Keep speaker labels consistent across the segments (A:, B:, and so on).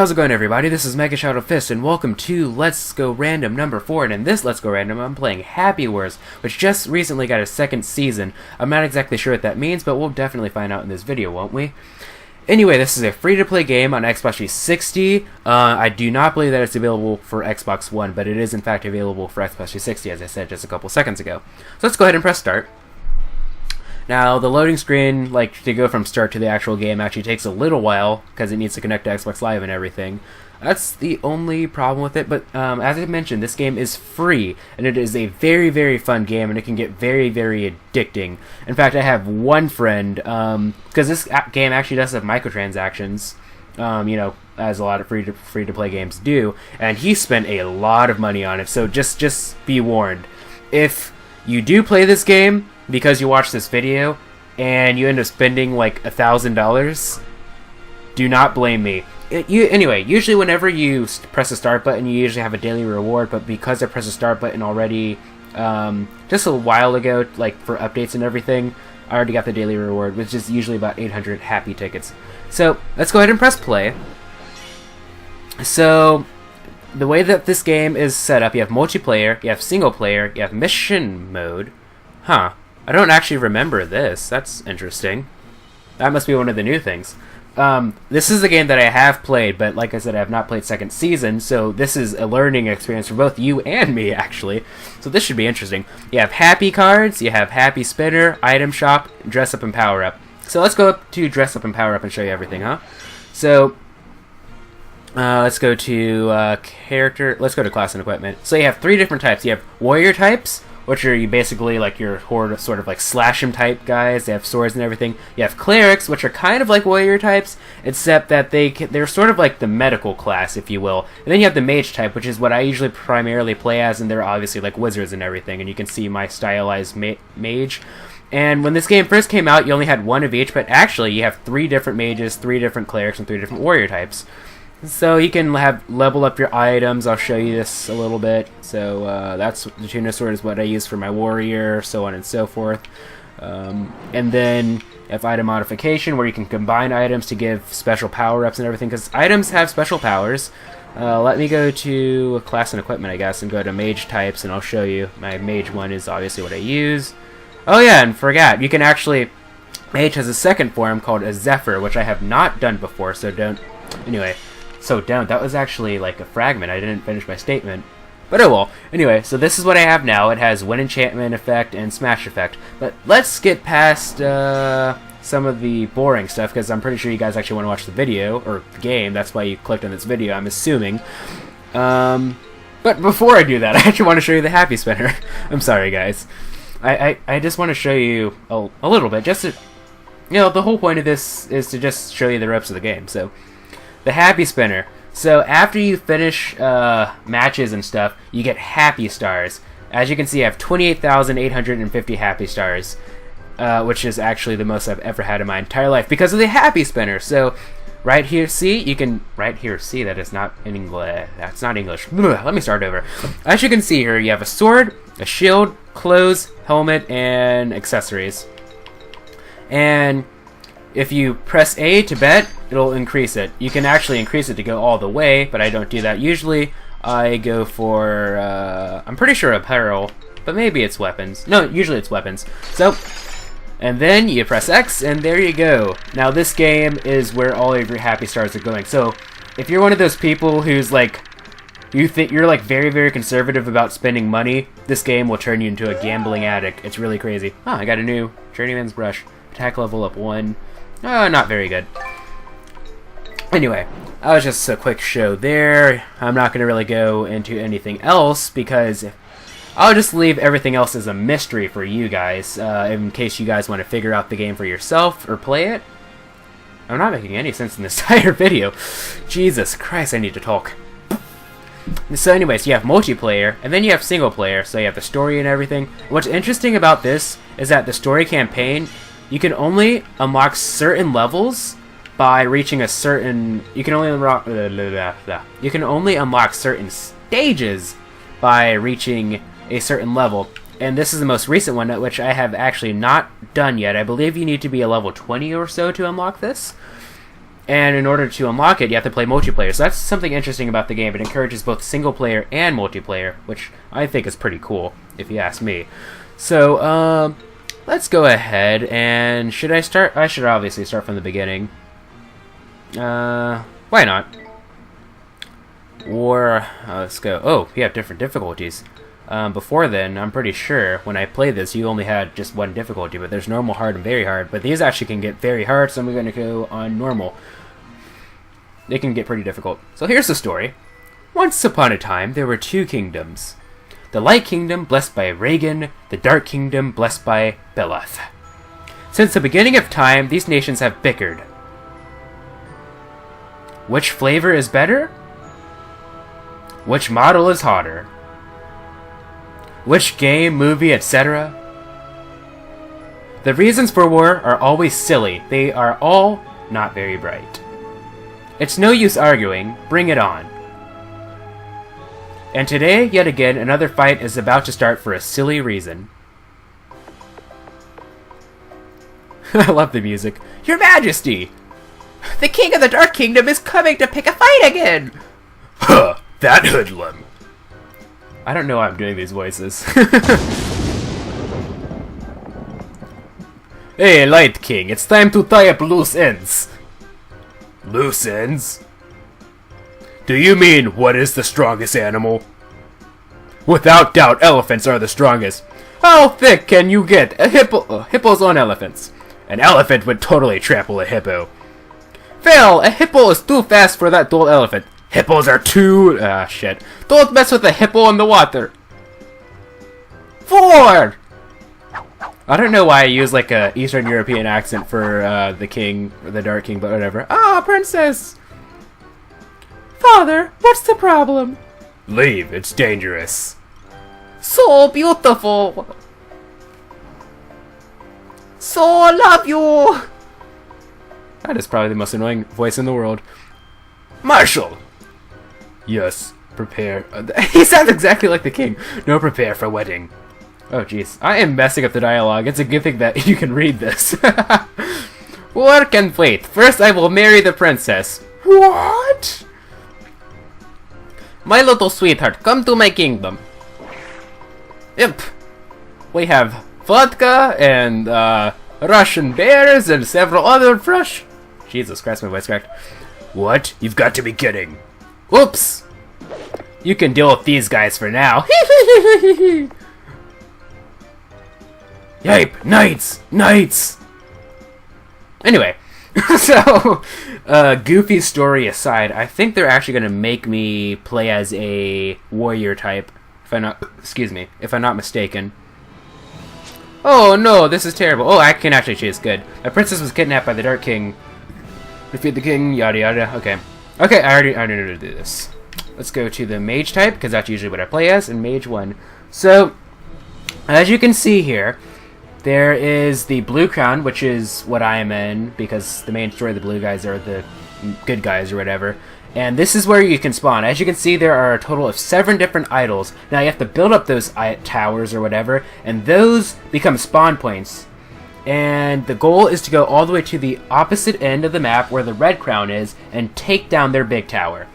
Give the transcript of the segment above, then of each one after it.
A: how's it going, everybody? This is MegaShadowFist, and welcome to Let's Go Random number 4, and in this Let's Go Random, I'm playing Happy Wars, which just recently got a second season. I'm not exactly sure what that means, but we'll definitely find out in this video, won't we? Anyway, this is a free-to-play game on Xbox 360. I do not believe that it's available for Xbox One, but it is in fact available for Xbox 360, as I said just a couple seconds ago. So let's go ahead and press start. Now, the loading screen, like, to go from start to the actual game actually takes a little while, because it needs to connect to Xbox Live and everything. That's the only problem with it, but as I mentioned, this game is free, and it is a very, very fun game, and it can get very, very addicting. In fact, I have one friend, because this game actually does have microtransactions, you know, as a lot of free-to-play games do, and he spent a lot of money on it, so just be warned. If you do play this game because you watch this video and you end up spending like $1,000, do not blame me. Anyway, usually whenever you press the start button, you usually have a daily reward, but because I pressed the start button already just a while ago, like for updates and everything, I already got the daily reward, which is usually about 800 happy tickets. So let's go ahead and press play. So the way that this game is set up, you have multiplayer, you have single player, you have mission mode. Huh. I don't actually remember this. That's interesting. That must be one of the new things. This is a game that I have played, but like I said, I have not played second season, so this is a learning experience for both you and me, actually. So this should be interesting. You have happy cards, you have happy spinner, item shop, dress up and power up. So let's go up to dress up and power up and show you everything, huh? So let's go to character. Let's go to class and equipment. So you have three different types. You have warrior types, which are you basically like your horde, sort of like slash 'em type guys. They have swords and everything. You have clerics, which are kind of like warrior types, except that they're sort of like the medical class, if you will. And then you have the mage type, which is what I usually primarily play as, and they're obviously like wizards and everything. And you can see my stylized mage. And when this game first came out, you only had one of each, but actually you have three different mages, three different clerics, and three different warrior types. So you can level up your items. I'll show you this a little bit. So that's the tuna sword is what I use for my warrior, so on and so forth. And then you have item modification, where you can combine items to give special power-ups and everything, because items have special powers. Let me go to class and equipment, I guess, and go to mage types, and I'll show you. My mage one is obviously what I use. Oh yeah, and forgot, you can actually... Mage has a second form called a Zephyr, which I have not done before, so don't... Anyway... So don't. That was actually like a fragment. I didn't finish my statement. But oh well. Anyway, so this is what I have now. It has Wind Enchantment effect and Smash effect. But let's get past some of the boring stuff, because I'm pretty sure you guys actually want to watch the video, or the game. That's why you clicked on this video, I'm assuming. But before I do that, I actually want to show you the Happy Spinner. I'm sorry, guys. I just want to show you a little bit. Just to, you know, the whole point of this is to just show you the ropes of the game. So... the Happy Spinner. So after you finish matches and stuff, you get Happy Stars. As you can see, I have 28,850 Happy Stars, which is actually the most I've ever had in my entire life because of the Happy Spinner. So right here, see, you can see that is not in English. That's not English. Let me start over. As you can see here, you have a sword, a shield, clothes, helmet, and accessories. And if you press A to bet, it'll increase it. You can actually increase it to go all the way, but I don't do that. Usually, I go for, I'm pretty sure apparel, but maybe it's weapons. No, usually it's weapons. So, and then you press X, and there you go. Now, this game is where all of your happy stars are going. So, if you're one of those people who's like, you think you're like very, very conservative about spending money, this game will turn you into a gambling addict. It's really crazy. Oh, I got a new Journeyman's Brush. Attack level up 1. Not very good. Anyway, that was just a quick show there. I'm not going to really go into anything else because I'll just leave everything else as a mystery for you guys, in case you guys want to figure out the game for yourself or play it. I'm not making any sense in this entire video. Jesus Christ, I need to talk. So anyways, you have multiplayer, and then you have single player, so you have the story and everything. What's interesting about this is that the story campaign, you can only unlock certain levels by reaching a certain... You can only unlock certain stages by reaching a certain level. And this is the most recent one, which I have actually not done yet. I believe you need to be a level 20 or so to unlock this. And in order to unlock it, you have to play multiplayer. So that's something interesting about the game. It encourages both single player and multiplayer, which I think is pretty cool, if you ask me. So, let's go ahead and... should I start? I should obviously start from the beginning. Why not? Or, let's go. Oh, you have different difficulties. Before then, I'm pretty sure, when I played this, you only had just one difficulty, but there's normal, hard, and very hard. But these actually can get very hard, so I'm going to go on normal. They can get pretty difficult. So here's the story. Once upon a time, there were two kingdoms. The Light Kingdom, blessed by Reagan, the Dark Kingdom, blessed by Beleth. Since the beginning of time, these nations have bickered. Which flavor is better? Which model is hotter? Which game, movie, etc.? The reasons for war are always silly. They are all not very bright. It's no use arguing. Bring it on. And today, yet again, another fight is about to start for a silly reason. I love the music. Your Majesty! The King of the Dark Kingdom is coming to pick a fight again! Huh, that hoodlum. I don't know why I'm doing these voices. Hey, Light King, it's time to tie up loose ends. Loose ends? Do you mean, what is the strongest animal? Without doubt, elephants are the strongest. How thick can you get a hippos on elephants? An elephant would totally trample a hippo. Fail! A hippo is too fast for that dull elephant. Hippos are too... shit. Don't mess with a hippo in the water. Forward! I don't know why I use like a Eastern European accent for the king, or the Dark King, but whatever. Ah, princess! Father, what's the problem? Leave, it's dangerous. So beautiful! So love you! That is probably the most annoying voice in the world. Marshal! Yes, prepare. He sounds exactly like the king. No, prepare for wedding. Oh, jeez. I am messing up the dialogue. It's a good thing that you can read this. Work and wait. First, I will marry the princess. What? My little sweetheart, come to my kingdom. Yep. We have vodka and Russian bears and several other fresh... Jesus Christ, my voice cracked. What? You've got to be kidding. Oops. You can deal with these guys for now. Yipe! Knights! Knights! Anyway, so, goofy story aside, I think they're actually going to make me play as a warrior type, if I'm not mistaken. Oh no, this is terrible. Oh, I can actually choose. Good. My princess was kidnapped by the Dark King. Defeat the king, yada yada. Okay. Okay, I already know how to do this. Let's go to the mage type, because that's usually what I play as, and mage 1. So, as you can see here, there is the blue crown, which is what I am in, because the main story of the blue guys are the good guys or whatever. And this is where you can spawn. As you can see, there are a total of 7 different idols. Now you have to build up those towers or whatever, and those become spawn points. And the goal is to go all the way to the opposite end of the map where the red crown is and take down their big tower.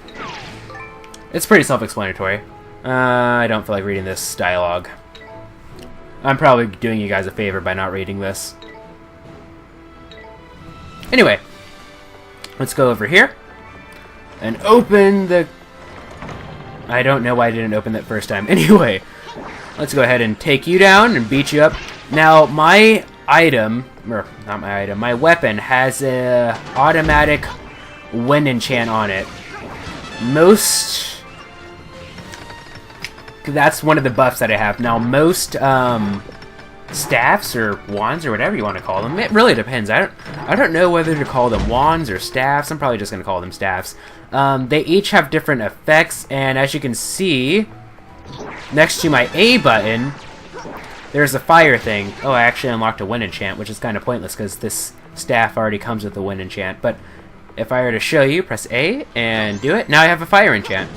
A: It's pretty self-explanatory. I don't feel like reading this dialogue. I'm probably doing you guys a favor by not reading this. Anyway, let's go over here and open the... I don't know why I didn't open that first time. Anyway, let's go ahead and take you down and beat you up. Now, my item, or not my item, my weapon has a automatic wind enchant on it. That's one of the buffs that I have. Now, most staffs or wands or whatever you want to call them, it really depends. I don't know whether to call them wands or staffs. I'm probably just going to call them staffs. They each have different effects, and as you can see, next to my A button, there's a fire thing. Oh, I actually unlocked a wind enchant, which is kind of pointless because this staff already comes with the wind enchant. But if I were to show you, press A and do it, now I have a fire enchant.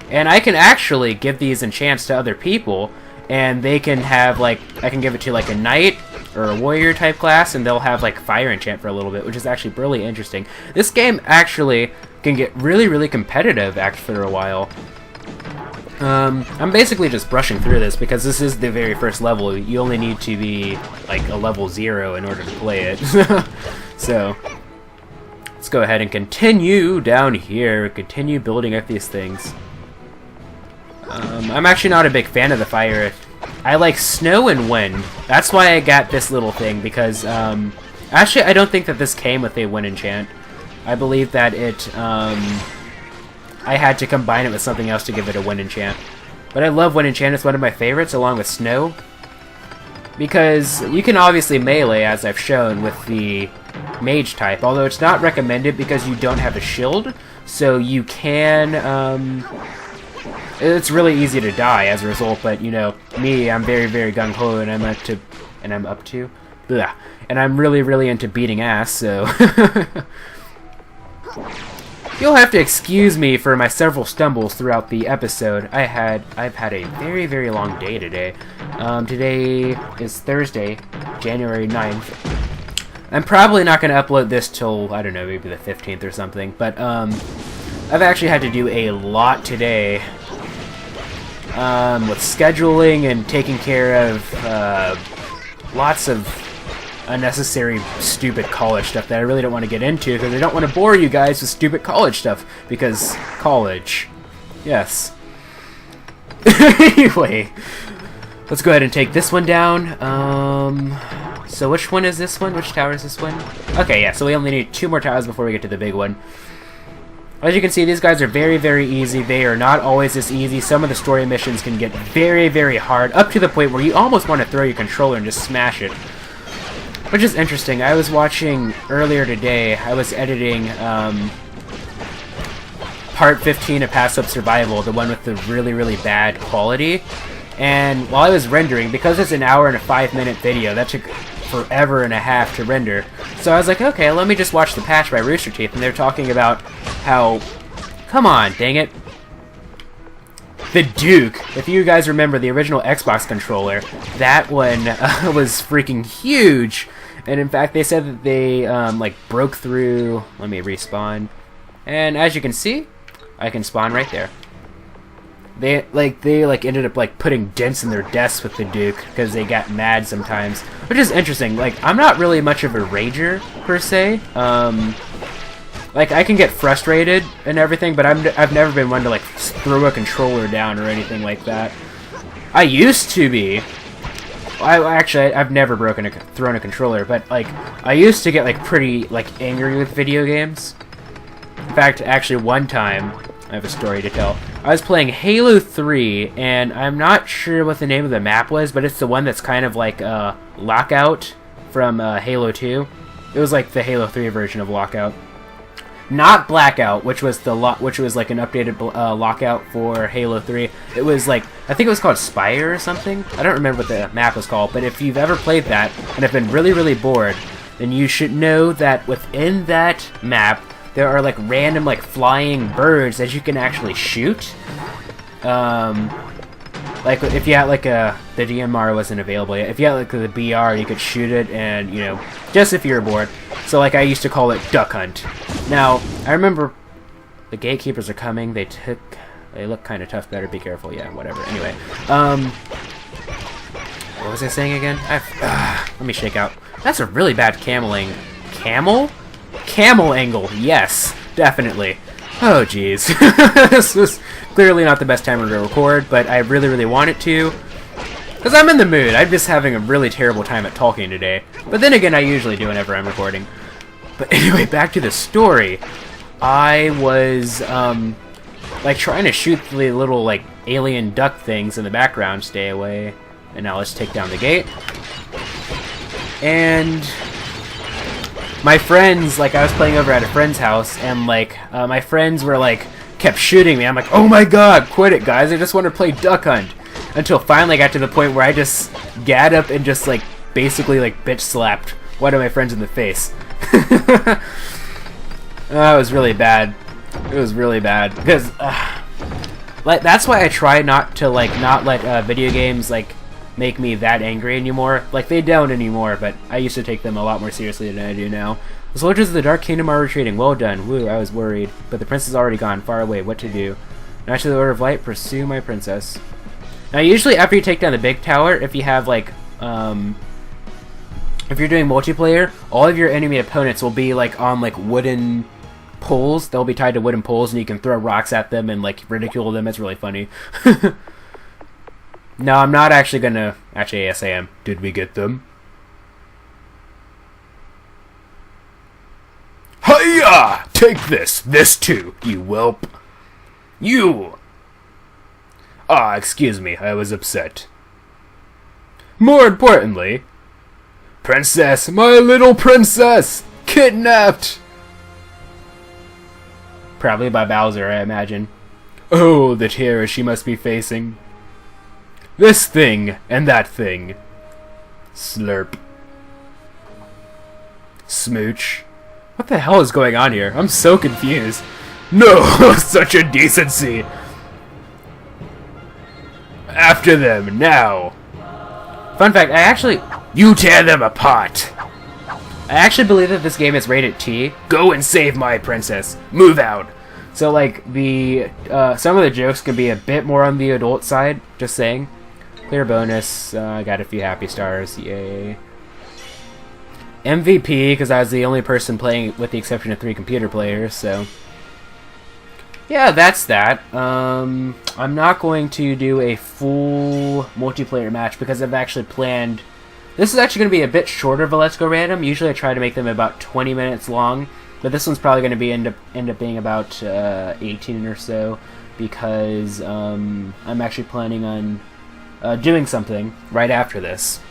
A: And I can actually give these enchants to other people, and they can have, like, I can give it to, like, a knight, or a warrior type class, and they'll have like fire enchant for a little bit, which is actually really interesting. This game actually can get really, really competitive after a while. I'm basically just brushing through this because this is the very first level. You only need to be like a level 0 in order to play it. So let's go ahead and continue down here, continue building up these things. I'm actually not a big fan of the fire. I like snow and wind. That's why I got this little thing, because actually I don't think that this came with a wind enchant. I believe that it I had to combine it with something else to give it a wind enchant. But I love wind enchant. It's one of my favorites, along with snow, because you can obviously melee, as I've shown, with the mage type, although it's not recommended because you don't have a shield, so you can it's really easy to die as a result. But you know me, I'm very, very gung-ho, and I'm really, really into beating ass, so you'll have to excuse me for my several stumbles throughout the episode. I've had a very, very long day today. Today is Thursday, January 9th. I'm probably not going to upload this till, I don't know, maybe the 15th or something, but I've actually had to do a lot today with scheduling and taking care of lots of unnecessary, stupid college stuff that I really don't want to get into, because I don't want to bore you guys with stupid college stuff, because college. Yes. Anyway, let's go ahead and take this one down. So which one is this one? Which tower is this one? Okay, yeah, so we only need 2 more towers before we get to the big one. As you can see, these guys are very, very easy. They are not always this easy. Some of the story missions can get very, very hard, up to the point where you almost want to throw your controller and just smash it. Which is interesting. I was watching earlier today, I was editing part 15 of Pass Up Survival, the one with the really, really bad quality. And while I was rendering, because it's an hour and a 5-minute video, that took forever and a half to render. So I was like, okay, let me just watch the patch by Rooster Teeth, and they're talking about how, come on, dang it, the Duke, if you guys remember the original Xbox controller, that one was freaking huge. And in fact, they said that they like broke through. Let me respawn, and as you can see, I can spawn right there. They ended up like putting dents in their desks with the Duke because they got mad sometimes, which is interesting. Like, I'm not really much of a rager per se. Like, I can get frustrated and everything, but I've never been one to like throw a controller down or anything like that. I used to be. I've never thrown a controller, but like I used to get like pretty like angry with video games. In fact, actually one time, I have a story to tell. I was playing Halo 3, and I'm not sure what the name of the map was, but it's the one that's kind of like Lockout from Halo 2. It was like the Halo 3 version of Lockout. Not Blackout, which was like an updated Lockout for Halo 3. It was like, I think it was called Spire or something. I don't remember what the map was called, but if you've ever played that and have been really, really bored, then you should know that within that map there are like random like flying birds that you can actually shoot. Like if you had like the DMR wasn't available yet. If you had like the BR, you could shoot it, and you know, just if you're bored. So like I used to call it Duck Hunt. Now I remember the gatekeepers are coming. They look kind of tough. Better be careful. Yeah, whatever. Anyway, what was I saying again? Let me shake out. That's a really bad cameling. Camel angle. Yes, definitely. Oh, jeez. This was clearly not the best time to record, but I really, really wanted to. Because I'm in the mood. I'm just having a really terrible time at talking today. But then again, I usually do whenever I'm recording. But anyway, back to the story. I was, like, trying to shoot the little, like, alien duck things in the background. Stay away. And now let's take down the gate. And my friends, like, I was playing over at a friend's house, and, like, my friends were, like, kept shooting me. I'm like, oh my god, quit it, guys. I just want to play Duck Hunt. Until finally I got to the point where I just got up and just, like, basically, like, bitch slapped one of my friends in the face. It was really bad. It was really bad. Because, like, that's why I try not to, like, not let video games, like, make me that angry anymore. Like, they don't anymore, but I used to take them a lot more seriously than I do now. The soldiers of the Dark Kingdom are retreating. Well done. Woo, I was worried. But the prince is already gone, far away. What to do? Now to the Order of Light, pursue my princess. Now, usually after you take down the big tower, if you have, like, if you're doing multiplayer, all of your enemy opponents will be, like, on, like, wooden poles. They'll be tied to wooden poles, and you can throw rocks at them and, like, ridicule them. It's really funny. No, I'm not actually gonna... Actually, yes, I am. Did we get them? Hiya! Take this! This too, you whelp! You! Ah, excuse me, I was upset. More importantly... Princess! My little princess! Kidnapped! Probably by Bowser, I imagine. Oh, the terror she must be facing. This thing, and that thing. Slurp. Smooch. What the hell is going on here? I'm so confused. No, such indecency! After them, now! Fun fact, you tear them apart! I actually believe that this game is rated T. Go and save my princess. Move out! So, like, some of the jokes can be a bit more on the adult side, just saying. Clear bonus, I got a few happy stars, yay. MVP, because I was the only person playing with the exception of 3 computer players, so... Yeah, that's that. I'm not going to do a full multiplayer match because I've actually planned... This is actually going to be a bit shorter of a Let's Go Random. Usually I try to make them about 20 minutes long, but this one's probably going to be end up being about 18 or so, because I'm actually planning on doing something right after this.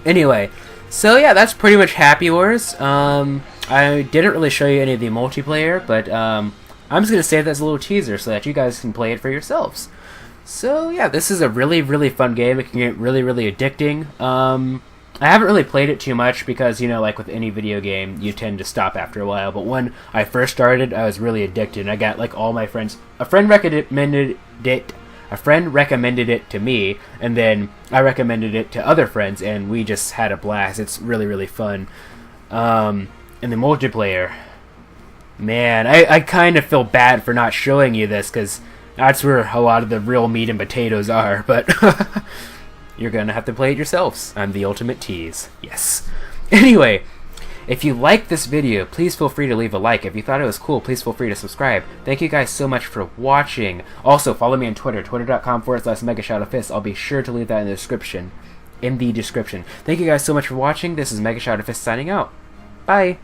A: Anyway, so yeah, that's pretty much Happy Wars. I didn't really show you any of the multiplayer, but I'm just going to save that as a little teaser so that you guys can play it for yourselves. So yeah, this is a really, really fun game. It can get really, really addicting. I haven't really played it too much because, you know, like with any video game, you tend to stop after a while. But when I first started, I was really addicted. I got, like, all my friends... A friend recommended it to me, and then I recommended it to other friends, and we just had a blast. It's really, really fun. And the multiplayer... Man, I kind of feel bad for not showing you this, because that's where a lot of the real meat and potatoes are, but... You're gonna have to play it yourselves. I'm the ultimate tease. Yes. Anyway, if you liked this video, please feel free to leave a like. If you thought it was cool, please feel free to subscribe. Thank you guys so much for watching. Also, follow me on Twitter, twitter.com/MegaShadowFist. I'll be sure to leave that in the description. Thank you guys so much for watching. This is MegaShadowFist signing out. Bye.